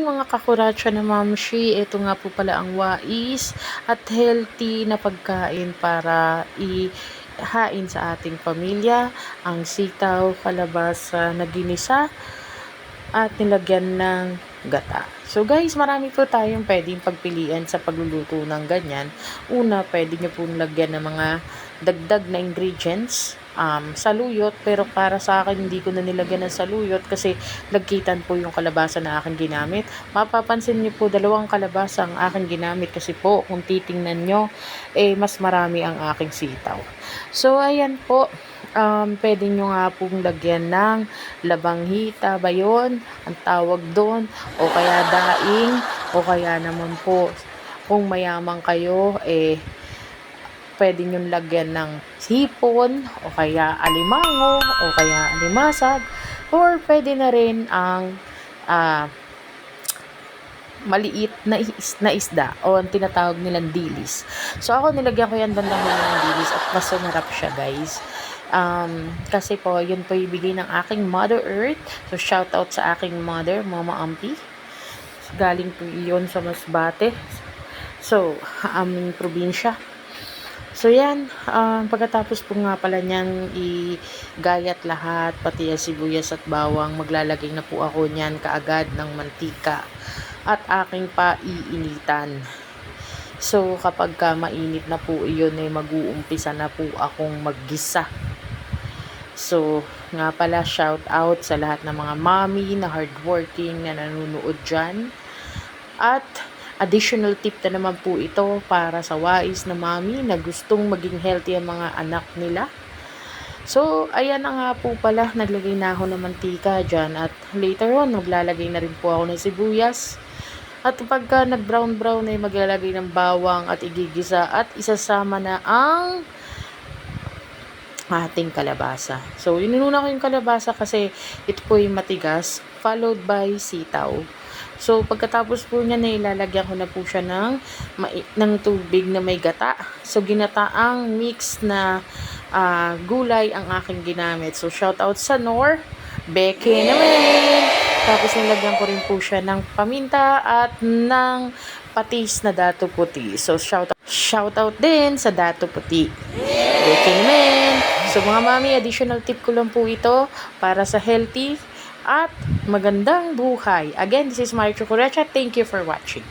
mga kakuratsya na mamshi, ito nga po pala ang wais at healthy na pagkain para ihain sa ating pamilya. Ang sitaw, kalabasa na ginisa at nilagyan ng gata. So guys, marami po tayong pwedeng pagpilian sa pagluluto ng ganyan. Una, pwede nyo po lagyan ng mga dagdag na ingredients. Saluyot, pero para sa akin hindi ko na nilagyan ng saluyot kasi lagkitan po yung kalabasa na aking ginamit. Mapapansin niyo po, 2 kalabasa ang aking ginamit kasi po kung titingnan nyo, mas marami ang aking sitaw. So ayan po, pwede nyo nga pong lagyan ng labanghita ba yun, ang tawag doon, o kaya daing, o kaya naman po kung mayaman kayo, pwede nyo lagyan ng hipon, o kaya alimango, o kaya alimasag, or pwede na rin ang maliit na isda o ang tinatawag nilang dilis. So ako nilagyan ko yan bandang huli ng dilis at mas sumarap siya guys. Kasi po yun po ibigay ng aking Mother Earth. So shout out sa aking mother, Mama Ampi. Galing po yun sa Masbate. So aming probinsya. So yan, pagkatapos po nga pala niyang igayat lahat, pati sibuyas at bawang, maglalagay na po ako niyan kaagad ng mantika at aking paiinitan. So kapag mainit na po iyon, mag-uumpisa na po akong maggisa. So nga pala, shout out sa lahat ng mga mommy na hardworking na nanonood dyan. At additional tip na naman po ito para sa wais na mami na gustong maging healthy ang mga anak nila. So, ayan na nga po pala, naglagay na ako ng mantika dyan at later on, maglalagay na rin po ako ng sibuyas. At pagka nag-brown-brown ay maglalagay ng bawang at igigisa at isasama na ang ating kalabasa. So, inuna ko yung kalabasa kasi ito po yung matigas, followed by sitaw. So, pagkatapos po niya na ilalagyan ko na po siya ng tubig na may gata. So, ginataang mix na gulay ang aking ginamit. So, shout out sa Nor, Becky naman. Tapos, nilagyan ko rin po siya ng paminta at ng patis na dato puti. So, shout out din sa dato puti. Becky naman. So, mga mami, additional tip ko lang po ito para sa healthy at magandang buhay. Again, this is Mario Chocorecha. Thank you for watching.